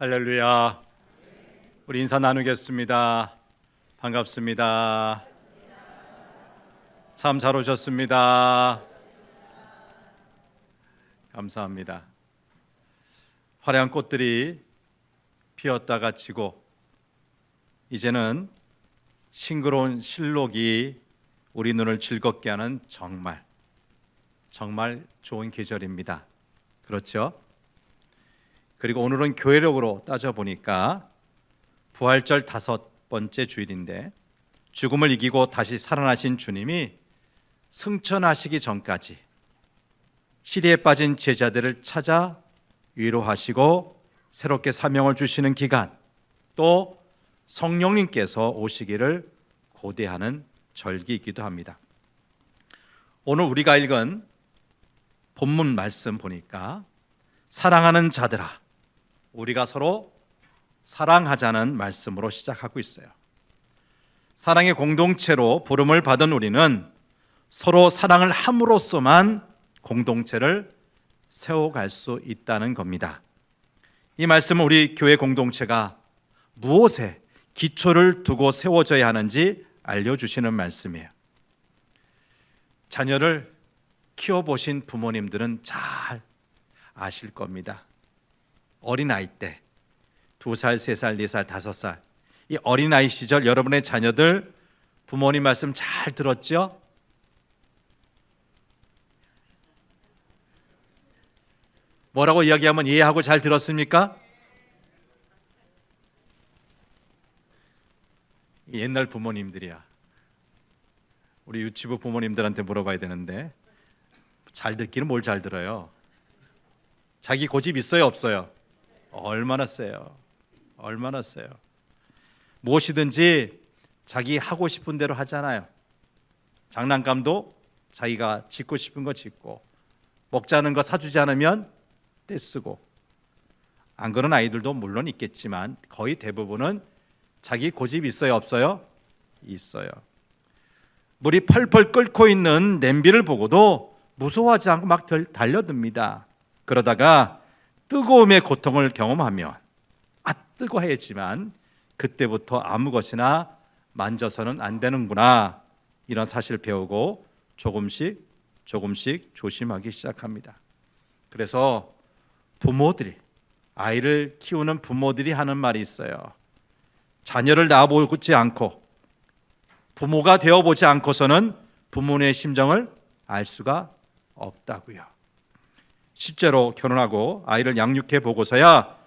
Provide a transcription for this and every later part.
할렐루야. 우리 인사 나누겠습니다. 반갑습니다. 참 잘 오셨습니다. 감사합니다. 화려한 꽃들이 피었다가 지고 이제는 싱그러운 실록이 우리 눈을 즐겁게 하는 정말 좋은 계절입니다. 그렇죠? 그리고 오늘은 교회력으로 따져보니까 부활절 5번째 주일인데 죽음을 이기고 다시 살아나신 주님이 승천하시기 전까지 시리에 빠진 제자들을 찾아 위로하시고 새롭게 사명을 주시는 기간, 또 성령님께서 오시기를 고대하는 절기이기도 합니다. 오늘 우리가 읽은 본문 말씀 보니까 사랑하는 자들아, 우리가 서로 사랑하자는 말씀으로 시작하고 있어요. 사랑의 공동체로 부름을 받은 우리는 서로 사랑을 함으로써만 공동체를 세워갈 수 있다는 겁니다. 이 말씀은 우리 교회 공동체가 무엇에 기초를 두고 세워져야 하는지 알려주시는 말씀이에요. 자녀를 키워보신 부모님들은 잘 아실 겁니다. 어린아이 때 2살, 3살, 4살, 5살 이 어린아이 시절 여러분의 자녀들 부모님 말씀 잘 들었죠? 뭐라고 이야기하면 이해하고 잘 들었습니까? 옛날 부모님들이야. 우리 유치부 부모님들한테 물어봐야 되는데 잘 듣기는 뭘 잘 들어요? 자기 고집 있어요, 없어요? 얼마나 세요? 얼마나 세요? 무엇이든지 자기 하고 싶은 대로 하잖아요. 장난감도 자기가 짓고 싶은 거 짓고, 먹자는 거 사주지 않으면 떼쓰고. 안 그런 아이들도 물론 있겠지만 거의 대부분은 자기 고집이 있어요, 없어요? 있어요. 물이 펄펄 끓고 있는 냄비를 보고도 무서워하지 않고 막 달려듭니다. 그러다가 뜨거움의 고통을 경험하면 뜨거워했지만 그때부터 아무 것이나 만져서는 안 되는구나, 이런 사실을 배우고 조금씩 조심하기 시작합니다. 그래서 부모들이, 아이를 키우는 부모들이 하는 말이 있어요. 자녀를 낳아보지 않고, 부모가 되어보지 않고서는 부모의 심정을 알 수가 없다고요. 실제로 결혼하고 아이를 양육해 보고서야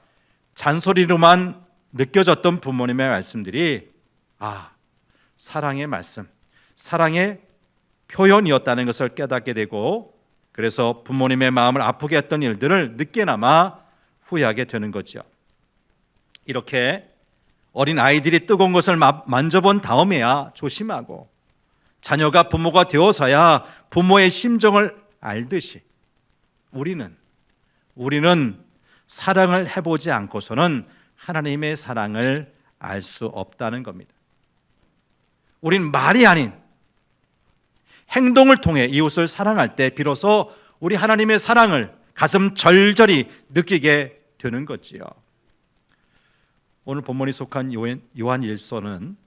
잔소리로만 느껴졌던 부모님의 말씀들이 사랑의 말씀, 사랑의 표현이었다는 것을 깨닫게 되고, 그래서 부모님의 마음을 아프게 했던 일들을 늦게나마 후회하게 되는 거죠. 이렇게 어린 아이들이 뜨거운 것을 만져본 다음에야 조심하고, 자녀가 부모가 되어서야 부모의 심정을 알듯이 우리는 사랑을 해보지 않고서는 하나님의 사랑을 알 수 없다는 겁니다. 우린 말이 아닌 행동을 통해 이웃을 사랑할 때 비로소 우리 하나님의 사랑을 가슴 절절히 느끼게 되는 거지요. 오늘 본문이 속한 요한 1서는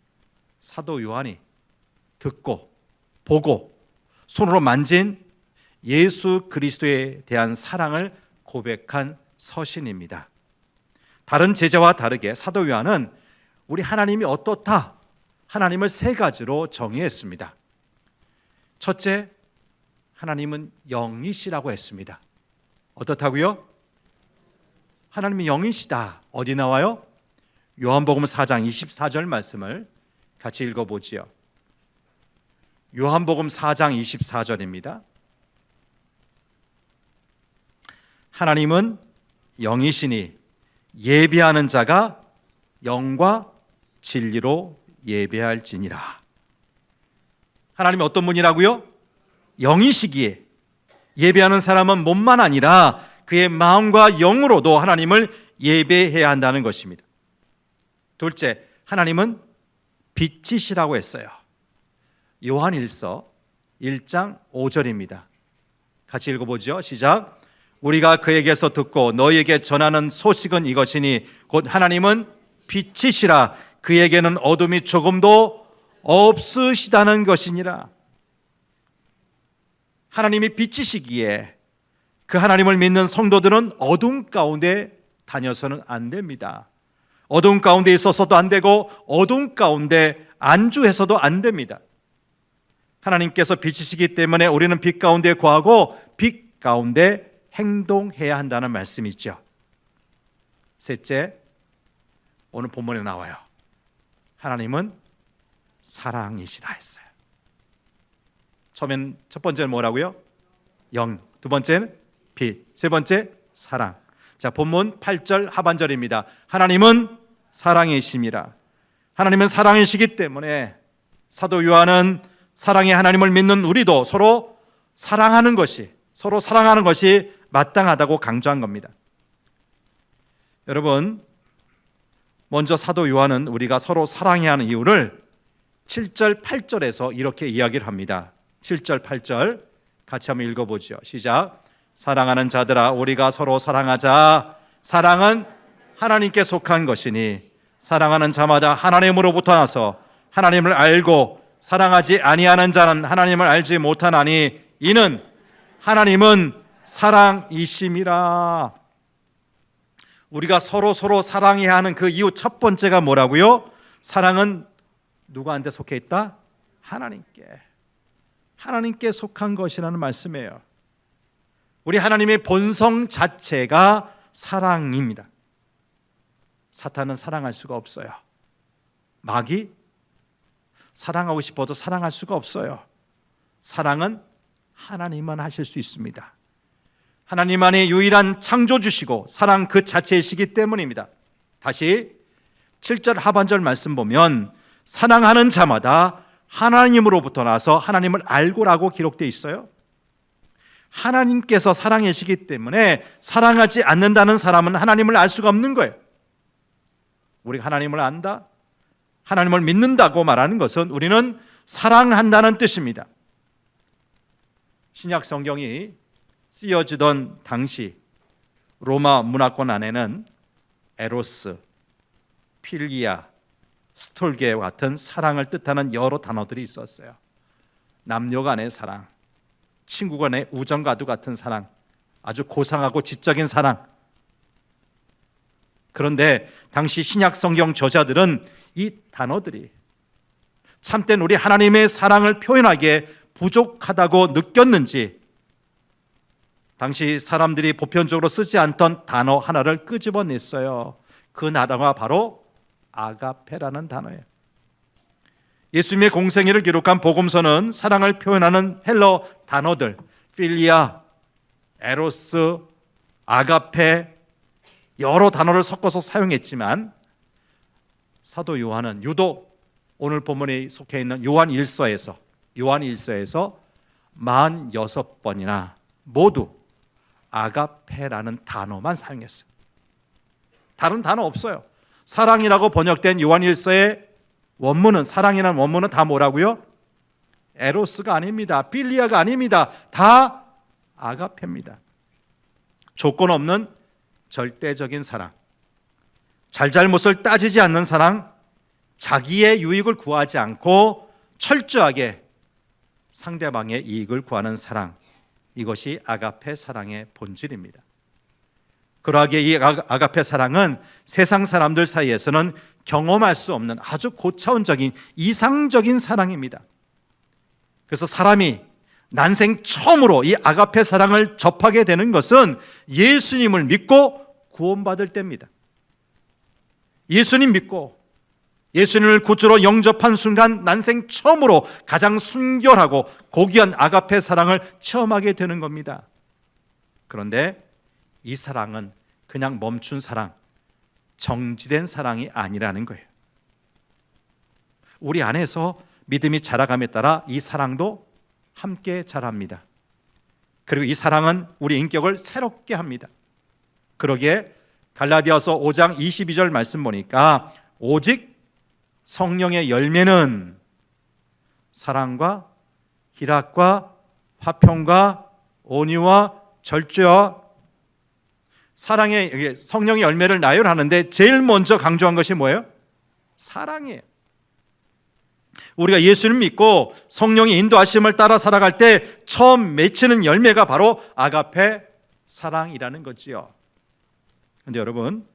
사도 요한이 듣고 보고 손으로 만진 예수 그리스도에 대한 사랑을 고백한 서신입니다. 다른 제자와 다르게 사도 요한은 우리 하나님이 어떻다, 하나님을 3가지로 정의했습니다. 첫째, 하나님은 영이시라고 했습니다. 어떻다고요? 하나님이 영이시다. 어디 나와요? 요한복음 4장 24절 말씀을 같이 읽어보지요. 요한복음 4장 24절입니다. 하나님은 영이시니 예배하는 자가 영과 진리로 예배할지니라. 하나님이 어떤 분이라고요? 영이시기에 예배하는 사람은 몸만 아니라 그의 마음과 영으로도 하나님을 예배해야 한다는 것입니다. 둘째, 하나님은 빛이시라고 했어요. 요한 1서 1장 5절입니다. 같이 읽어보죠. 시작. 우리가 그에게서 듣고 너희에게 전하는 소식은 이것이니 곧 하나님은 빛이시라 그에게는 어둠이 조금도 없으시다는 것이니라. 하나님이 빛이시기에 그 하나님을 믿는 성도들은 어둠 가운데 다녀서는 안 됩니다. 어둠 가운데 있어서도 안 되고 어둠 가운데 안주해서도 안 됩니다. 하나님께서 빛이시기 때문에 우리는 빛 가운데 거하고 빛 가운데 행동해야 한다는 말씀이죠. 셋째, 오늘 본문에 나와요. 하나님은 사랑이시라 했어요. 처음엔 첫 번째는 뭐라고요? 영. 두 번째는 빛. 세 번째 사랑. 자, 본문 8절 하반절입니다. 하나님은 사랑이심이라. 하나님은 사랑이시기 때문에 사도 요한은 사랑의 하나님을 믿는 우리도 서로 사랑하는 것이 마땅하다고 강조한 겁니다. 여러분, 먼저 사도 요한은 우리가 서로 사랑해야 하는 이유를 7절, 8절에서 이렇게 이야기를 합니다. 7절, 8절 같이 한번 읽어보죠. 시작. 사랑하는 자들아 우리가 서로 사랑하자. 사랑은 하나님께 속한 것이니 사랑하는 자마다 하나님으로부터 나서 하나님을 알고 사랑하지 아니하는 자는 하나님을 알지 못하나니 이는 하나님은 사랑이심이라. 우리가 서로 사랑해야 하는 그 이유 첫 번째가 뭐라고요? 사랑은 누구한테 속해 있다? 하나님께 속한 것이라는 말씀이에요. 우리 하나님의 본성 자체가 사랑입니다. 사탄은 사랑할 수가 없어요. 마귀 사랑하고 싶어도 사랑할 수가 없어요. 사랑은 하나님만 하실 수 있습니다. 하나님만이 유일한 창조주시고 사랑 그 자체이시기 때문입니다. 다시 7절 하반절 말씀 보면 사랑하는 자마다 하나님으로부터 나서 하나님을 알고라고 기록되어 있어요. 하나님께서 사랑이시기 때문에 사랑하지 않는다는 사람은 하나님을 알 수가 없는 거예요. 우리가 하나님을 안다, 하나님을 믿는다고 말하는 것은 우리는 사랑한다는 뜻입니다. 신약 성경이 쓰여지던 당시 로마 문화권 안에는 에로스, 필리아, 스톨게와 같은 사랑을 뜻하는 여러 단어들이 있었어요. 남녀 간의 사랑, 친구 간의 우정과도 같은 사랑, 아주 고상하고 지적인 사랑. 그런데 당시 신약 성경 저자들은 이 단어들이 참된 우리 하나님의 사랑을 표현하기에 부족하다고 느꼈는지 당시 사람들이 보편적으로 쓰지 않던 단어 하나를 끄집어냈어요. 그 단어가 바로 아가페라는 단어예요. 예수님의 공생애를 기록한 복음서는 사랑을 표현하는 헬러 단어들 필리아, 에로스, 아가페 여러 단어를 섞어서 사용했지만 사도 요한은 유독 오늘 본문에 속해 있는 요한 1서에서 46번이나 모두 아가페라는 단어만 사용했어요. 다른 단어 없어요. 사랑이라고 번역된 요한 1서의 원문은, 사랑이라는 원문은 다 뭐라고요? 에로스가 아닙니다. 필리아가 아닙니다. 다 아가페입니다. 조건 없는 절대적인 사랑, 잘잘못을 따지지 않는 사랑, 자기의 유익을 구하지 않고 철저하게 상대방의 이익을 구하는 사랑, 이것이 아가페 사랑의 본질입니다. 그러하기에 이 아가페 사랑은 세상 사람들 사이에서는 경험할 수 없는 아주 고차원적인 이상적인 사랑입니다. 그래서 사람이 난생 처음으로 이 아가페 사랑을 접하게 되는 것은 예수님을 믿고 구원받을 때입니다. 예수님 믿고 예수님을 구주로 영접한 순간 난생 처음으로 가장 순결하고 고귀한 아가페 사랑을 체험하게 되는 겁니다. 그런데 이 사랑은 그냥 멈춘 사랑, 정지된 사랑이 아니라는 거예요. 우리 안에서 믿음이 자라감에 따라 이 사랑도 함께 자랍니다. 그리고 이 사랑은 우리 인격을 새롭게 합니다. 그러기에 갈라디아서 5장 22절 말씀 보니까 오직 성령의 열매는 사랑과 희락과 화평과 온유와 절제와 사랑의 성령의 열매를 나열하는데 제일 먼저 강조한 것이 뭐예요? 사랑이에요. 우리가 예수를 믿고 성령의 인도하심을 따라 살아갈 때 처음 맺히는 열매가 바로 아가페 사랑이라는 거지요. 그런데 여러분,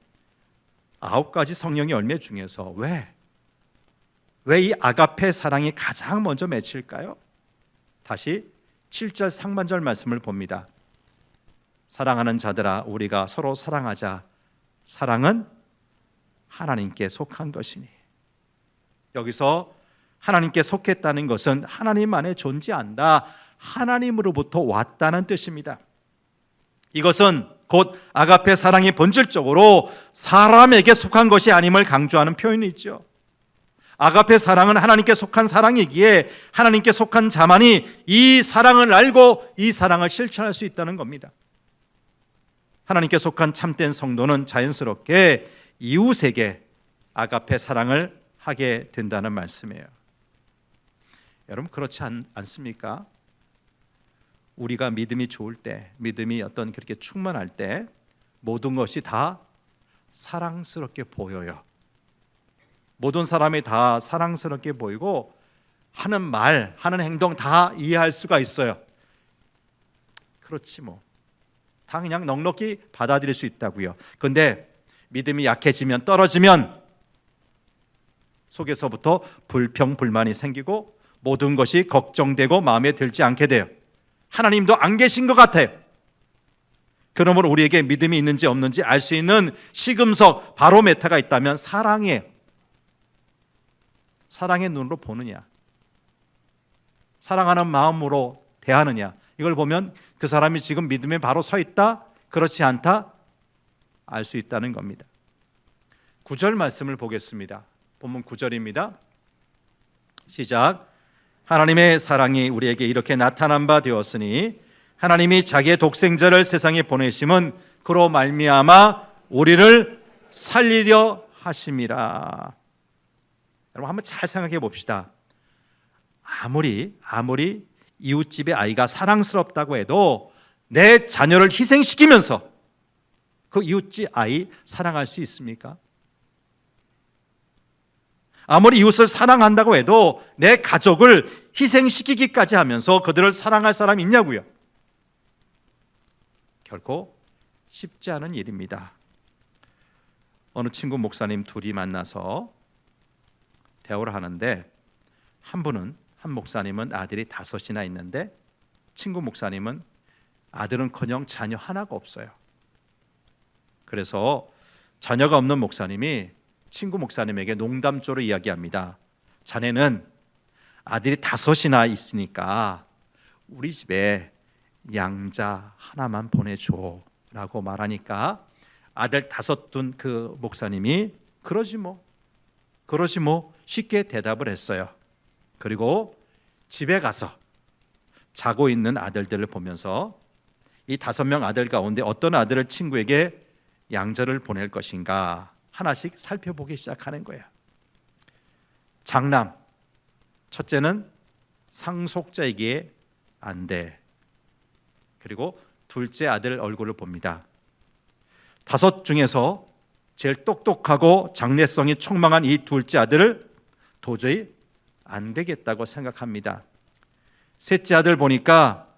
9가지 성령의 열매 중에서 왜 이 아가페 사랑이 가장 먼저 맺힐까요? 다시 7절 상반절 말씀을 봅니다. 사랑하는 자들아, 우리가 서로 사랑하자. 사랑은 하나님께 속한 것이니. 여기서 하나님께 속했다는 것은 하나님 안에 존재한다, 하나님으로부터 왔다는 뜻입니다. 이것은 곧 아가페 사랑이 본질적으로 사람에게 속한 것이 아님을 강조하는 표현이죠. 아가페 사랑은 하나님께 속한 사랑이기에 하나님께 속한 자만이 이 사랑을 알고 이 사랑을 실천할 수 있다는 겁니다. 하나님께 속한 참된 성도는 자연스럽게 이웃에게 아가페 사랑을 하게 된다는 말씀이에요. 여러분, 그렇지 않습니까? 우리가 믿음이 좋을 때, 믿음이 어떤 그렇게 충만할 때 모든 것이 다 사랑스럽게 보여요. 모든 사람이 다 사랑스럽게 보이고 하는 말, 하는 행동 다 이해할 수가 있어요. 그렇지 뭐. 다 그냥 넉넉히 받아들일 수 있다고요. 그런데 믿음이 약해지면, 떨어지면 속에서부터 불평, 불만이 생기고 모든 것이 걱정되고 마음에 들지 않게 돼요. 하나님도 안 계신 것 같아요. 그러므로 우리에게 믿음이 있는지 없는지 알 수 있는 시금석, 바로메타가 있다면 사랑이에요. 사랑의 눈으로 보느냐, 사랑하는 마음으로 대하느냐, 이걸 보면 그 사람이 지금 믿음에 바로 서 있다, 그렇지 않다 알 수 있다는 겁니다. 9절 말씀을 보겠습니다. 본문 9절입니다. 시작. 하나님의 사랑이 우리에게 이렇게 나타난 바 되었으니 하나님이 자기의 독생자를 세상에 보내심은 그로 말미암아 우리를 살리려 하심이라. 여러분, 한번 잘 생각해 봅시다. 아무리 이웃집의 아이가 사랑스럽다고 해도 내 자녀를 희생시키면서 그 이웃집 아이 사랑할 수 있습니까? 아무리 이웃을 사랑한다고 해도 내 가족을 희생시키기까지 하면서 그들을 사랑할 사람이 있냐고요? 결코 쉽지 않은 일입니다. 어느 친구 목사님 둘이 만나서 대화를 하는데 한 목사님은 아들이 5이나 있는데 친구 목사님은 아들은커녕 자녀 하나가 없어요. 그래서 자녀가 없는 목사님이 친구 목사님에게 농담조로 이야기합니다. 자네는 아들이 5이나 있으니까 우리 집에 양자 하나만 보내줘 라고 말하니까 아들 5 둔 그 목사님이 그러지 뭐 쉽게 대답을 했어요. 그리고 집에 가서 자고 있는 아들들을 보면서 이 5명 아들 가운데 어떤 아들을 친구에게 양자를 보낼 것인가 하나씩 살펴보기 시작하는 거예요. 장남, 첫째는 상속자이기에 안 돼. 그리고 둘째 아들 얼굴을 봅니다. 5 중에서 제일 똑똑하고 장래성이 촉망한 이 둘째 아들을 도저히 안 되겠다고 생각합니다. 셋째 아들 보니까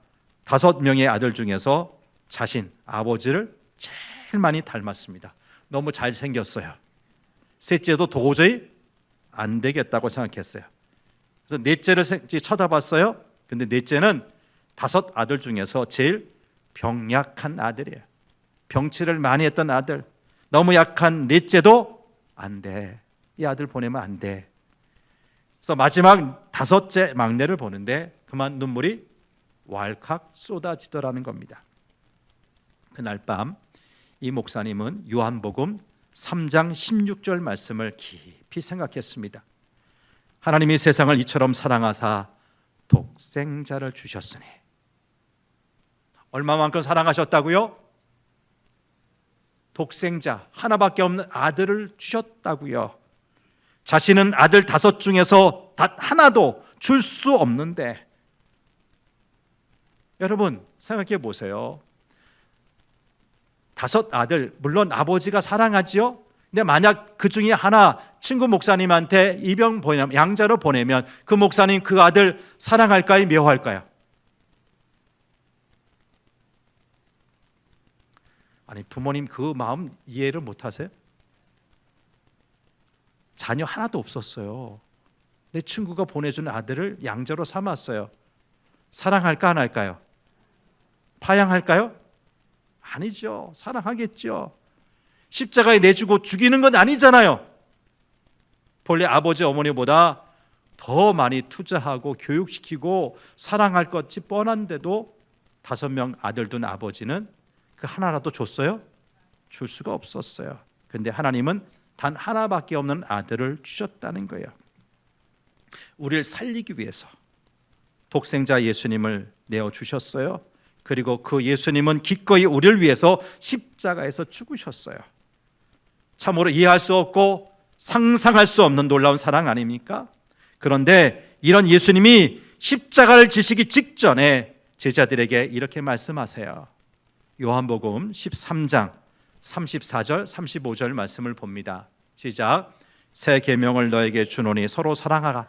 5명의 아들 중에서 자신 아버지를 제일 많이 닮았습니다. 너무 잘생겼어요. 셋째도 도저히 안 되겠다고 생각했어요. 그래서 넷째를 쳐다봤어요. 근데 넷째는 5 아들 중에서 제일 병약한 아들이에요. 병치를 많이 했던 아들. 너무 약한 넷째도 안 돼. 이 아들 보내면 안 돼. 그래서 마지막 5째 막내를 보는데 그만 눈물이 왈칵 쏟아지더라는 겁니다. 그날 밤 이 목사님은 요한복음 3장 16절 말씀을 깊이 생각했습니다. 하나님이 세상을 이처럼 사랑하사 독생자를 주셨으니. 얼마만큼 사랑하셨다고요? 독생자 하나밖에 없는 아들을 주셨다고요. 자신은 아들 5 중에서 단 하나도 줄 수 없는데, 여러분 생각해 보세요. 5 아들, 물론 아버지가 사랑하지요. 근데 만약 그 중에 하나 친구 목사님한테 입영 보내면, 양자로 보내면 그 목사님 그 아들 사랑할까요? 미워할까요? 아니, 부모님 그 마음 이해를 못하세요? 자녀 하나도 없었어요. 내 친구가 보내준 아들을 양자로 삼았어요. 사랑할까 안 할까요? 파양할까요? 아니죠. 사랑하겠죠. 십자가에 내주고 죽이는 건 아니잖아요. 본래 아버지 어머니보다 더 많이 투자하고 교육시키고 사랑할 것이 뻔한데도 5명 아들 둔 아버지는 그 하나라도 줬어요? 줄 수가 없었어요. 그런데 하나님은 단 하나밖에 없는 아들을 주셨다는 거예요. 우리를 살리기 위해서 독생자 예수님을 내어주셨어요. 그리고 그 예수님은 기꺼이 우리를 위해서 십자가에서 죽으셨어요. 참으로 이해할 수 없고 상상할 수 없는 놀라운 사랑 아닙니까? 그런데 이런 예수님이 십자가를 지시기 직전에 제자들에게 이렇게 말씀하세요. 요한복음 13장 34절 35절 말씀을 봅니다. 시작. 새 계명을 너에게 주노니 서로 사랑하라.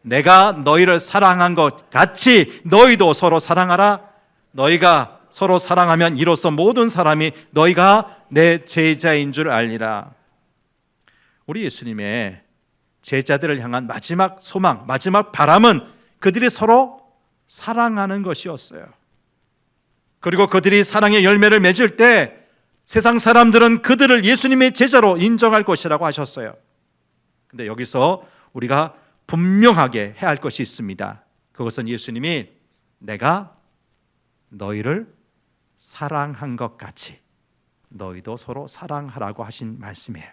내가 너희를 사랑한 것 같이 너희도 서로 사랑하라. 너희가 서로 사랑하면 이로써 모든 사람이 너희가 내 제자인 줄 알리라. 우리 예수님의 제자들을 향한 마지막 소망, 마지막 바람은 그들이 서로 사랑하는 것이었어요. 그리고 그들이 사랑의 열매를 맺을 때 세상 사람들은 그들을 예수님의 제자로 인정할 것이라고 하셨어요. 근데 여기서 우리가 분명하게 해야 할 것이 있습니다. 그것은 예수님이 내가 너희를 사랑한 것 같이 너희도 서로 사랑하라고 하신 말씀이에요.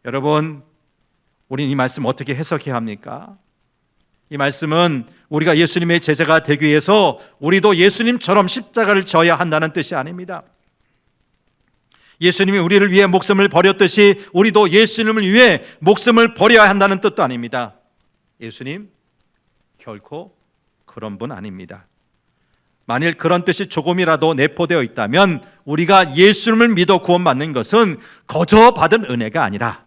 여러분, 우리는 이 말씀 어떻게 해석해야 합니까? 이 말씀은 우리가 예수님의 제자가 되기 위해서 우리도 예수님처럼 십자가를 져야 한다는 뜻이 아닙니다. 예수님이 우리를 위해 목숨을 버렸듯이 우리도 예수님을 위해 목숨을 버려야 한다는 뜻도 아닙니다. 예수님 결코 그런 분 아닙니다. 만일 그런 뜻이 조금이라도 내포되어 있다면 우리가 예수님을 믿어 구원받는 것은 거저 받은 은혜가 아니라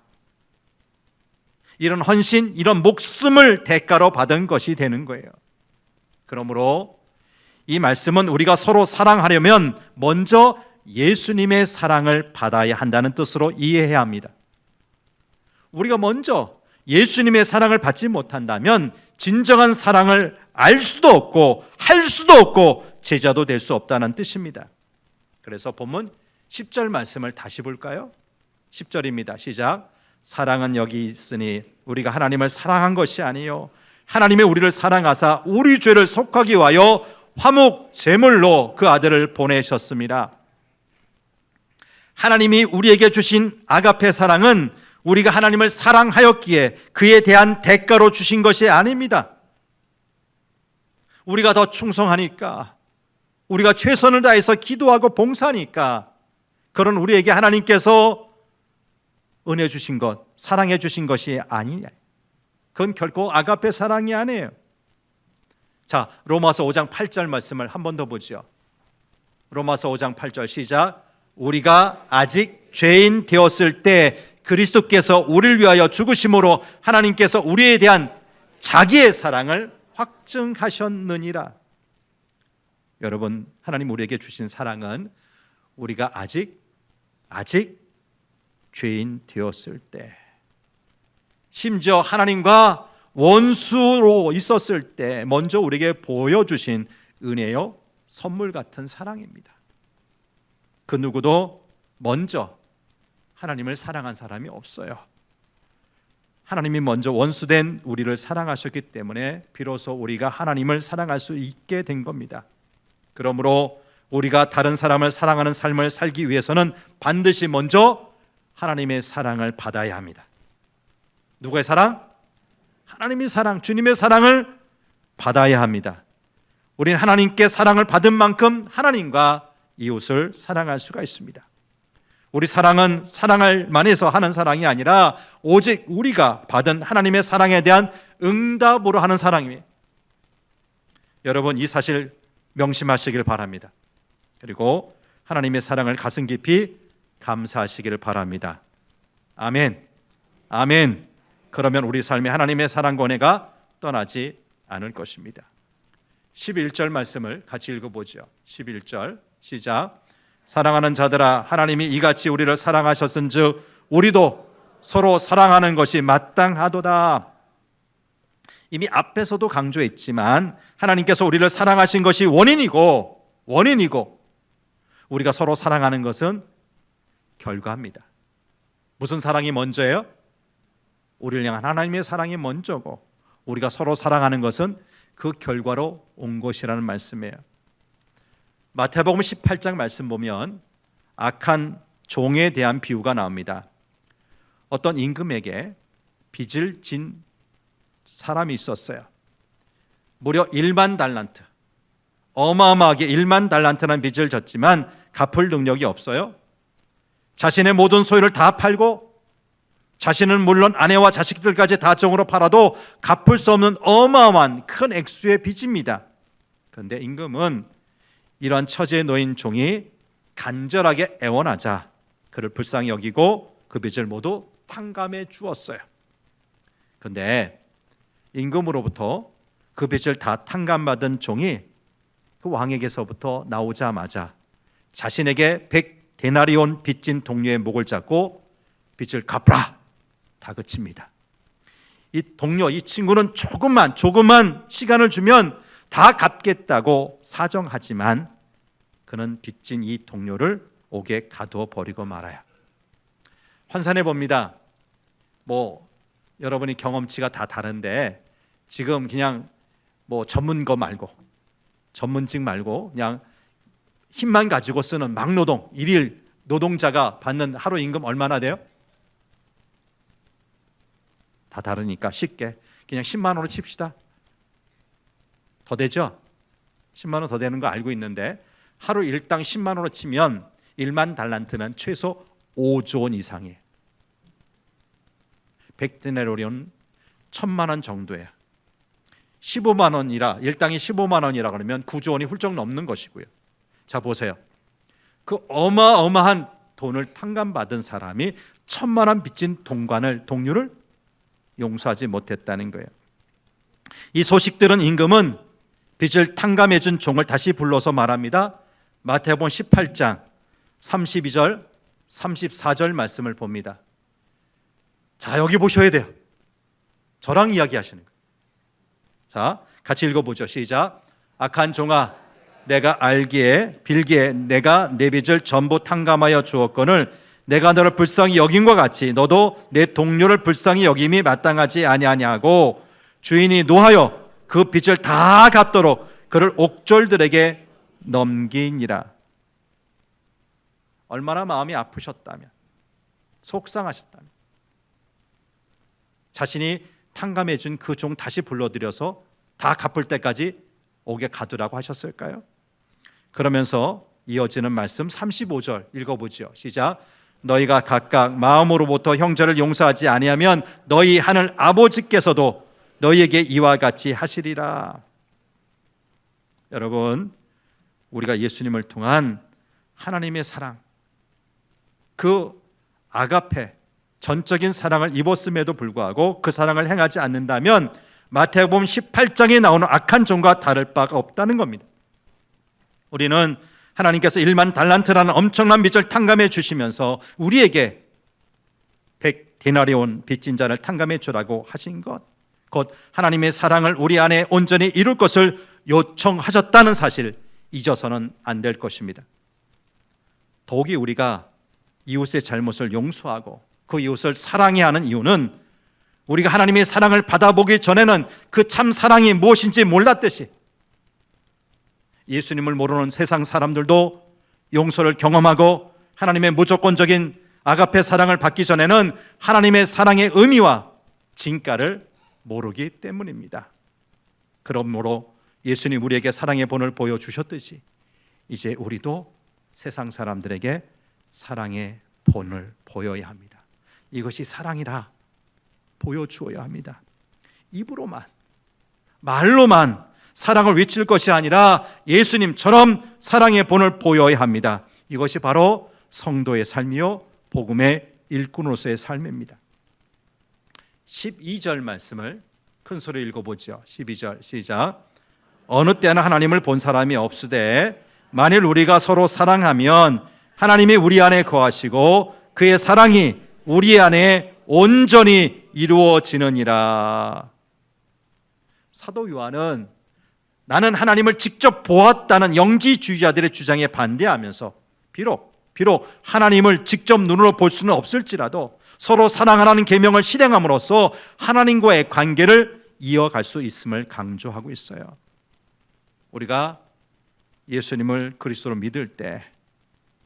이런 헌신, 이런 목숨을 대가로 받은 것이 되는 거예요. 그러므로 이 말씀은 우리가 서로 사랑하려면 먼저 예수님의 사랑을 받아야 한다는 뜻으로 이해해야 합니다. 우리가 먼저 예수님의 사랑을 받지 못한다면 진정한 사랑을 알 수도 없고 할 수도 없고 제자도 될 수 없다는 뜻입니다. 그래서 본문 10절 말씀을 다시 볼까요? 10절입니다. 시작. 사랑은 여기 있으니 우리가 하나님을 사랑한 것이 아니요 하나님이 우리를 사랑하사 우리 죄를 속하기 위하여 화목 제물로 그 아들을 보내셨습니다. 하나님이 우리에게 주신 아가페 사랑은 우리가 하나님을 사랑하였기에 그에 대한 대가로 주신 것이 아닙니다. 우리가 더 충성하니까, 우리가 최선을 다해서 기도하고 봉사하니까 그런 우리에게 하나님께서 은혜 주신 것, 사랑해 주신 것이 아니냐. 그건 결코 아가페 사랑이 아니에요. 자, 로마서 5장 8절 말씀을 한 번 더 보죠. 로마서 5장 8절 시작. 우리가 아직 죄인 되었을 때 그리스도께서 우리를 위하여 죽으심으로 하나님께서 우리에 대한 자기의 사랑을 확증하셨느니라. 여러분, 하나님 우리에게 주신 사랑은 우리가 아직 죄인 되었을 때, 심지어 하나님과 원수로 있었을 때 먼저 우리에게 보여주신 은혜요 선물 같은 사랑입니다. 그 누구도 먼저 하나님을 사랑한 사람이 없어요. 하나님이 먼저 원수된 우리를 사랑하셨기 때문에 비로소 우리가 하나님을 사랑할 수 있게 된 겁니다. 그러므로 우리가 다른 사람을 사랑하는 삶을 살기 위해서는 반드시 먼저 하나님의 사랑을 받아야 합니다. 누구의 사랑? 하나님의 사랑, 주님의 사랑을 받아야 합니다. 우리는 하나님께 사랑을 받은 만큼 하나님과 이웃을 사랑할 수가 있습니다. 우리 사랑은 사랑할 만해서 하는 사랑이 아니라 오직 우리가 받은 하나님의 사랑에 대한 응답으로 하는 사랑입니다. 여러분, 이 사실 명심하시길 바랍니다. 그리고 하나님의 사랑을 가슴 깊이 감사하시기를 바랍니다. 아멘. 아멘. 그러면 우리 삶에 하나님의 사랑과 은혜가 떠나지 않을 것입니다. 11절 말씀을 같이 읽어보죠. 11절 시작. 사랑하는 자들아, 하나님이 이같이 우리를 사랑하셨은즉 우리도 서로 사랑하는 것이 마땅하도다. 이미 앞에서도 강조했지만 하나님께서 우리를 사랑하신 것이 원인이고 우리가 서로 사랑하는 것은 결과입니다. 무슨 사랑이 먼저예요? 우리를 향한 하나님의 사랑이 먼저고 우리가 서로 사랑하는 것은 그 결과로 온 것이라는 말씀이에요. 마태복음 18장 말씀 보면 악한 종에 대한 비유가 나옵니다. 어떤 임금에게 빚을 진 사람이 있었어요. 무려 1만 달란트, 어마어마하게 1만 달란트라는 빚을 졌지만 갚을 능력이 없어요. 자신의 모든 소유를 다 팔고 자신은 물론 아내와 자식들까지 다 종으로 팔아도 갚을 수 없는 어마어마한 큰 액수의 빚입니다. 그런데 임금은 이러한 처지에 놓인 종이 간절하게 애원하자 그를 불쌍히 여기고 그 빚을 모두 탕감해 주었어요. 그런데 임금으로부터 그 빚을 다 탕감받은 종이 그 왕에게서부터 나오자마자 자신에게 100데나리온 빚진 동료의 목을 잡고 빚을 갚으라 다그칩니다. 이 동료, 이 친구는 조금만 시간을 주면 다 갚겠다고 사정하지만 그는 빚진 이 동료를 옥에 가두어 버리고 말아요. 환산해 봅니다. 여러분이 경험치가 다 다른데 지금 그냥 전문직 말고 그냥 힘만 가지고 쓰는 막노동, 일일 노동자가 받는 하루 임금 얼마나 돼요? 다 다르니까 쉽게 그냥 10만 원으로 칩시다. 더 되죠? 10만 원 더 되는 거 알고 있는데 하루 일당 10만 원으로 치면 1만 달란트는 최소 5조 원 이상이에요. 100데나리온은 1000만 원 정도예요. 15만 원이라 일당이 15만 원이라 그러면 9조 원이 훌쩍 넘는 것이고요. 자 보세요. 그 어마어마한 돈을 탕감받은 사람이 1000만 원 빚진 동료를 용서하지 못했다는 거예요. 이 소식 들은 임금은 빚을 탕감해 준 종을 다시 불러서 말합니다. 마태복음 18장 32절 34절 말씀을 봅니다. 자, 여기 보셔야 돼요. 저랑 이야기하시는 거예요. 자, 같이 읽어보죠. 시작. 악한 종아, 내가 빌기에 내가 내 빚을 전부 탕감하여 주었거늘 내가 너를 불쌍히 여김과 같이 너도 내 동료를 불쌍히 여김이 마땅하지 아니하냐고 주인이 노하여 그 빚을 다 갚도록 그를 옥졸들에게 넘기니라. 얼마나 마음이 아프셨다면, 속상하셨다면 자신이 탕감해 준 그 종 다시 불러들여서 다 갚을 때까지 옥에 가두라고 하셨을까요? 그러면서 이어지는 말씀 35절 읽어보죠. 시작. 너희가 각각 마음으로부터 형제를 용서하지 아니하면 너희 하늘 아버지께서도 너희에게 이와 같이 하시리라. 여러분, 우리가 예수님을 통한 하나님의 사랑, 그 아가페 전적인 사랑을 입었음에도 불구하고 그 사랑을 행하지 않는다면 마태복음 18장에 나오는 악한 종과 다를 바가 없다는 겁니다. 우리는 하나님께서 1만 달란트라는 엄청난 빚을 탕감해 주시면서 우리에게 100데나리온 빚진 자를 탕감해 주라고 하신 것, 곧 하나님의 사랑을 우리 안에 온전히 이룰 것을 요청하셨다는 사실 잊어서는 안 될 것입니다. 더욱이 우리가 이웃의 잘못을 용서하고 그 이웃을 사랑해야 하는 이유는 우리가 하나님의 사랑을 받아보기 전에는 그 참 사랑이 무엇인지 몰랐듯이 예수님을 모르는 세상 사람들도 용서를 경험하고 하나님의 무조건적인 아가페 사랑을 받기 전에는 하나님의 사랑의 의미와 진가를 모르기 때문입니다. 그러므로 예수님 우리에게 사랑의 본을 보여주셨듯이 이제 우리도 세상 사람들에게 사랑의 본을 보여야 합니다. 이것이 사랑이라 보여주어야 합니다. 입으로만, 말로만 사랑을 외칠 것이 아니라 예수님처럼 사랑의 본을 보여야 합니다. 이것이 바로 성도의 삶이요 복음의 일꾼으로서의 삶입니다. 12절 말씀을 큰 소리로 읽어보죠. 12절 시작. 어느 때나 하나님을 본 사람이 없으되 만일 우리가 서로 사랑하면 하나님이 우리 안에 거하시고 그의 사랑이 우리 안에 온전히 이루어지느니라. 사도 요한은 나는 하나님을 직접 보았다는 영지주의자들의 주장에 반대하면서 비록 하나님을 직접 눈으로 볼 수는 없을지라도 서로 사랑하라는 계명을 실행함으로써 하나님과의 관계를 이어갈 수 있음을 강조하고 있어요. 우리가 예수님을 그리스도로 믿을 때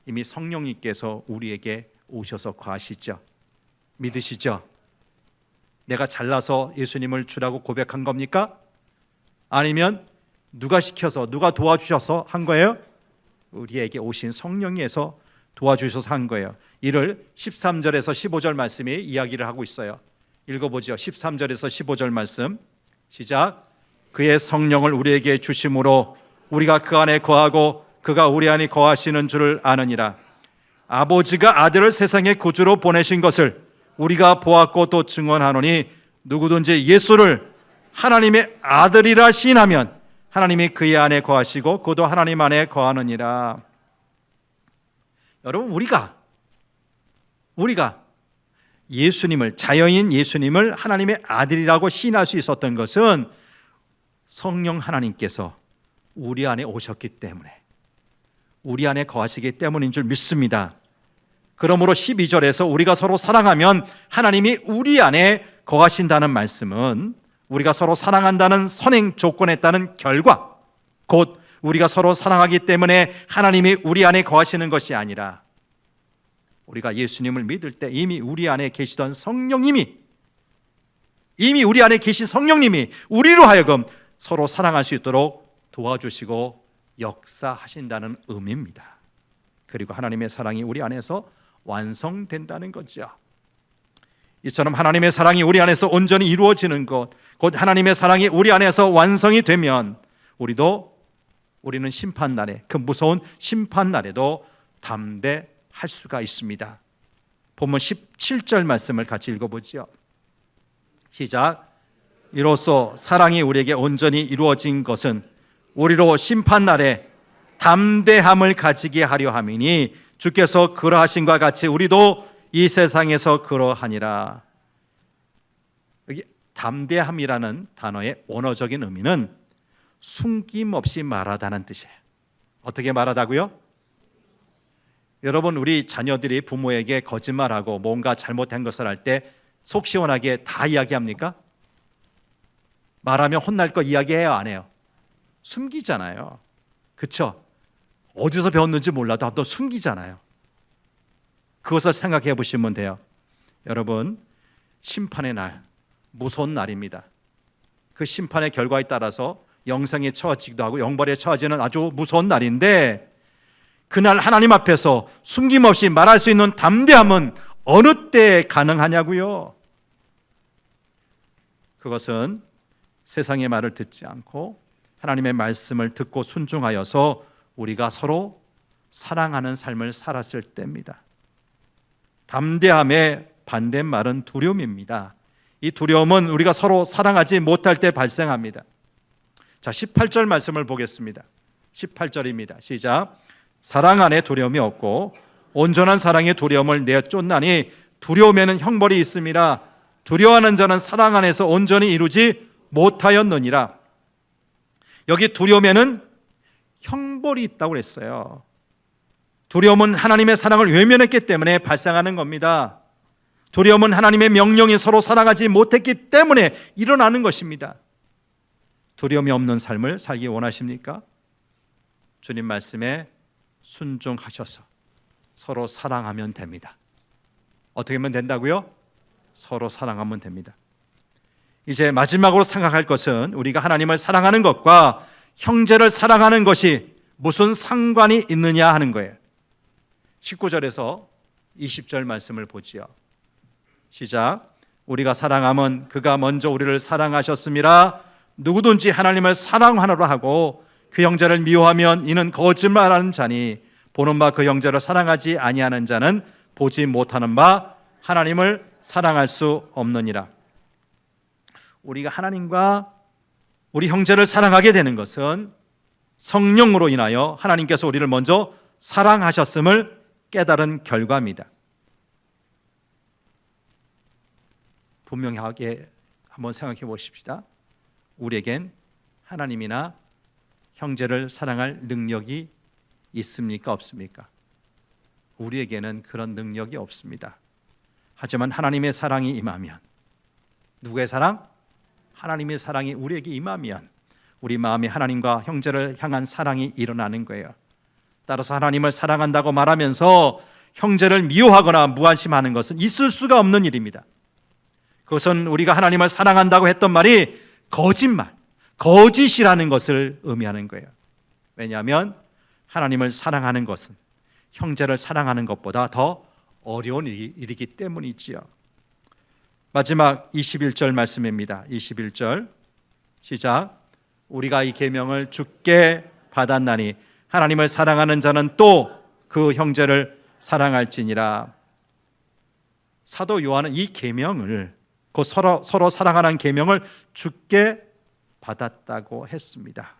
이미 성령님께서 우리에게 오셔서 거하시죠. 믿으시죠? 내가 잘나서 예수님을 주라고 고백한 겁니까? 아니면 누가 시켜서 누가 도와주셔서 한 거예요? 우리에게 오신 성령께서 도와주셔서 한 거예요. 이를 13절에서 15절 말씀이 이야기를 하고 있어요. 읽어보죠. 13절에서 15절 말씀 시작. 그의 성령을 우리에게 주심으로 우리가 그 안에 거하고 그가 우리 안에 거하시는 줄을 아느니라. 아버지가 아들을 세상의 구주로 보내신 것을 우리가 보았고 또 증언하노니 누구든지 예수를 하나님의 아들이라 시인하면 하나님이 그의 안에 거하시고 그도 하나님 안에 거하느니라. 여러분 우리가 예수님을 자연인 예수님을 하나님의 아들이라고 시인할 수 있었던 것은 성령 하나님께서 우리 안에 오셨기 때문에 우리 안에 거하시기 때문인 줄 믿습니다. 그러므로 12절에서 우리가 서로 사랑하면 하나님이 우리 안에 거하신다는 말씀은 우리가 서로 사랑한다는 선행 조건에 따른 결과, 곧 우리가 서로 사랑하기 때문에 하나님이 우리 안에 거하시는 것이 아니라 우리가 예수님을 믿을 때 이미 우리 안에 계시던 성령님이, 이미 우리 안에 계신 성령님이 우리로 하여금 서로 사랑할 수 있도록 도와주시고 역사하신다는 의미입니다. 그리고 하나님의 사랑이 우리 안에서 완성된다는 거죠. 이처럼 하나님의 사랑이 우리 안에서 온전히 이루어지는 것, 곧 하나님의 사랑이 우리 안에서 완성이 되면 우리는 심판날에, 그 무서운 심판날에도 담대할 수가 있습니다. 본문 17절 말씀을 같이 읽어보죠. 시작. 이로써 사랑이 우리에게 온전히 이루어진 것은 우리로 심판날에 담대함을 가지게 하려 함이니 주께서 그러하신과 같이 우리도 이 세상에서 그러하니라. 여기 담대함이라는 단어의 원어적인 의미는 숨김없이 말하다는 뜻이에요. 어떻게 말하다고요? 여러분, 우리 자녀들이 부모에게 거짓말하고 뭔가 잘못한 것을 할 때 속 시원하게 다 이야기합니까? 말하면 혼날 거 이야기해요, 안 해요? 숨기잖아요. 그렇죠? 어디서 배웠는지 몰라도 한번 숨기잖아요. 그것을 생각해 보시면 돼요. 여러분, 심판의 날, 무서운 날입니다. 그 심판의 결과에 따라서 영생에 처하지기도 하고 영벌에 처하지는 아주 무서운 날인데, 그날 하나님 앞에서 숨김없이 말할 수 있는 담대함은 어느 때 가능하냐고요? 그것은 세상의 말을 듣지 않고 하나님의 말씀을 듣고 순종하여서 우리가 서로 사랑하는 삶을 살았을 때입니다. 담대함의 반대말은 두려움입니다. 이 두려움은 우리가 서로 사랑하지 못할 때 발생합니다. 자, 18절 말씀을 보겠습니다. 18절입니다. 시작. 사랑 안에 두려움이 없고 온전한 사랑의 두려움을 내쫓나니 두려움에는 형벌이 있음이라. 두려워하는 자는 사랑 안에서 온전히 이루지 못하였느니라. 여기 두려움에는 형벌이 있다고 그랬어요. 두려움은 하나님의 사랑을 외면했기 때문에 발생하는 겁니다. 두려움은 하나님의 명령이 서로 사랑하지 못했기 때문에 일어나는 것입니다. 두려움이 없는 삶을 살기 원하십니까? 주님 말씀에 순종하셔서 서로 사랑하면 됩니다. 어떻게 하면 된다고요? 서로 사랑하면 됩니다. 이제 마지막으로 생각할 것은 우리가 하나님을 사랑하는 것과 형제를 사랑하는 것이 무슨 상관이 있느냐 하는 거예요. 19절에서 20절 말씀을 보지요. 시작. 우리가 사랑함은 그가 먼저 우리를 사랑하셨음이라. 누구든지 하나님을 사랑하노라 하고 그 형제를 미워하면 이는 거짓말하는 자니 보는 바 그 형제를 사랑하지 아니하는 자는 보지 못하는 바 하나님을 사랑할 수 없느니라. 우리가 하나님과 우리 형제를 사랑하게 되는 것은 성령으로 인하여 하나님께서 우리를 먼저 사랑하셨음을 깨달은 결과입니다. 분명하게 한번 생각해 보십시다. 우리에겐 하나님이나 형제를 사랑할 능력이 있습니까? 없습니까? 우리에게는 그런 능력이 없습니다. 하지만 하나님의 사랑이 임하면, 누구의 사랑? 하나님의 사랑이 우리에게 임하면 우리 마음에 하나님과 형제를 향한 사랑이 일어나는 거예요. 따라서 하나님을 사랑한다고 말하면서 형제를 미워하거나 무관심하는 것은 있을 수가 없는 일입니다. 그것은 우리가 하나님을 사랑한다고 했던 말이 거짓말, 거짓이라는 것을 의미하는 거예요. 왜냐하면 하나님을 사랑하는 것은 형제를 사랑하는 것보다 더 어려운 일이기 때문이지요. 마지막 21절 말씀입니다. 21절 시작. 우리가 이 계명을 주께 받았나니 하나님을 사랑하는 자는 또 그 형제를 사랑할지니라. 사도 요한은 이 계명을, 그 서로 사랑하는 계명을 주께 받았다고 했습니다.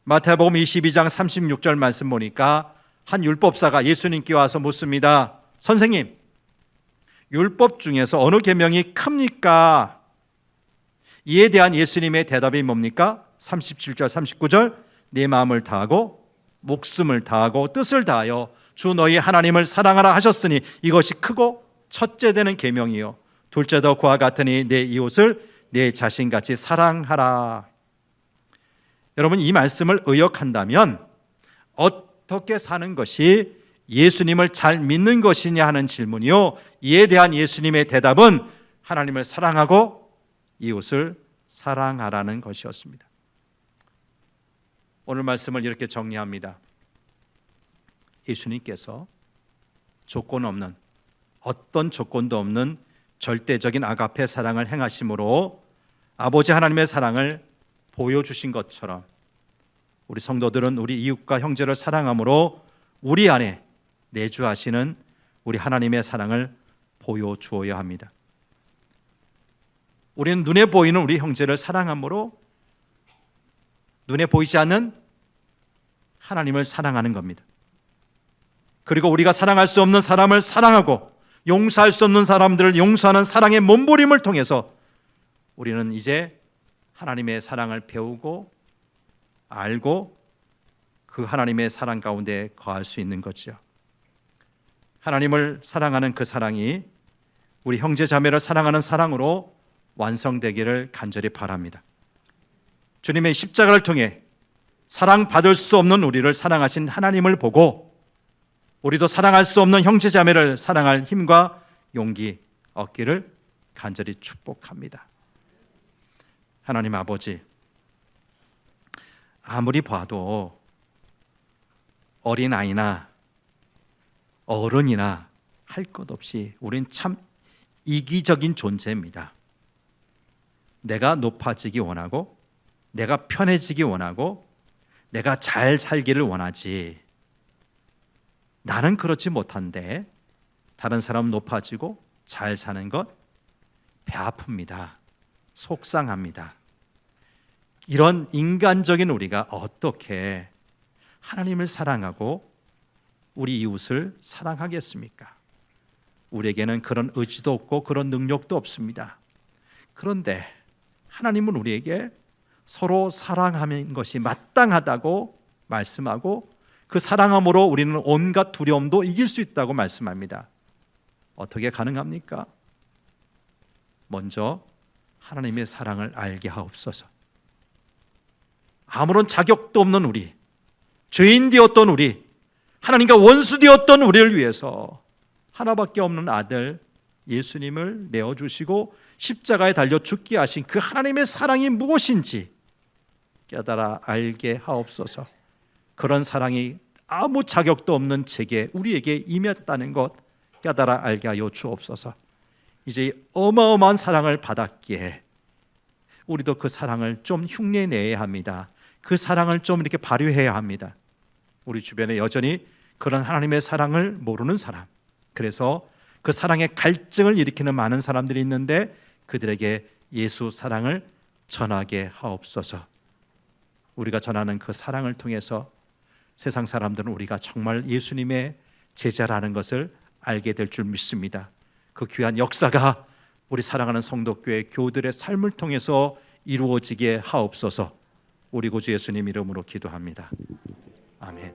마태복음 22장 36절 말씀 보니까 한 율법사가 예수님께 와서 묻습니다. 선생님, 율법 중에서 어느 계명이 큽니까? 이에 대한 예수님의 대답이 뭡니까? 37절 39절 내 마음을 다하고 목숨을 다하고 뜻을 다하여 주 너희 하나님을 사랑하라 하셨으니 이것이 크고 첫째 되는 계명이요 둘째도 그와 같으니 내 이웃을 내 자신같이 사랑하라. 여러분, 이 말씀을 의역한다면 어떻게 사는 것이 예수님을 잘 믿는 것이냐 하는 질문이요, 이에 대한 예수님의 대답은 하나님을 사랑하고 이웃을 사랑하라는 것이었습니다. 오늘 말씀을 이렇게 정리합니다. 예수님께서 조건 없는, 어떤 조건도 없는 절대적인 아가페 사랑을 행하심으로 아버지 하나님의 사랑을 보여주신 것처럼 우리 성도들은 우리 이웃과 형제를 사랑함으로 우리 안에 내주하시는 우리 하나님의 사랑을 보여주어야 합니다. 우리는 눈에 보이는 우리 형제를 사랑함으로 눈에 보이지 않는 하나님을 사랑하는 겁니다. 그리고 우리가 사랑할 수 없는 사람을 사랑하고 용서할 수 없는 사람들을 용서하는 사랑의 몸부림을 통해서 우리는 이제 하나님의 사랑을 배우고 알고 그 하나님의 사랑 가운데 거할 수 있는 거죠. 하나님을 사랑하는 그 사랑이 우리 형제 자매를 사랑하는 사랑으로 완성되기를 간절히 바랍니다. 주님의 십자가를 통해 사랑받을 수 없는 우리를 사랑하신 하나님을 보고 우리도 사랑할 수 없는 형제 자매를 사랑할 힘과 용기 얻기를 간절히 축복합니다. 하나님 아버지, 아무리 봐도 어린아이나 어른이나 할 것 없이 우린 참 이기적인 존재입니다. 내가 높아지기 원하고 내가 편해지기 원하고 내가 잘 살기를 원하지, 나는 그렇지 못한데 다른 사람 높아지고 잘 사는 것 배 아픕니다. 속상합니다. 이런 인간적인 우리가 어떻게 하나님을 사랑하고 우리 이웃을 사랑하겠습니까? 우리에게는 그런 의지도 없고 그런 능력도 없습니다. 그런데 하나님은 우리에게 서로 사랑하는 것이 마땅하다고 말씀하고 그 사랑함으로 우리는 온갖 두려움도 이길 수 있다고 말씀합니다. 어떻게 가능합니까? 먼저 하나님의 사랑을 알게 하옵소서. 아무런 자격도 없는 우리, 죄인 되었던 우리, 하나님과 원수 되었던 우리를 위해서 하나밖에 없는 아들 예수님을 내어주시고 십자가에 달려 죽게 하신 그 하나님의 사랑이 무엇인지 깨달아 알게 하옵소서. 그런 사랑이 아무 자격도 없는 제게 우리에게 임했다는 것 깨달아 알게 하여 주옵소서. 이제 어마어마한 사랑을 받았기에 우리도 그 사랑을 좀 흉내내야 합니다. 그 사랑을 좀 이렇게 발휘해야 합니다. 우리 주변에 여전히 그런 하나님의 사랑을 모르는 사람, 그래서 그 사랑의 갈증을 일으키는 많은 사람들이 있는데 그들에게 예수 사랑을 전하게 하옵소서. 우리가 전하는 그 사랑을 통해서 세상 사람들은 우리가 정말 예수님의 제자라는 것을 알게 될 줄 믿습니다. 그 귀한 역사가 우리 사랑하는 성도교회 교우들의 삶을 통해서 이루어지게 하옵소서. 우리 구주 예수님 이름으로 기도합니다. 아멘.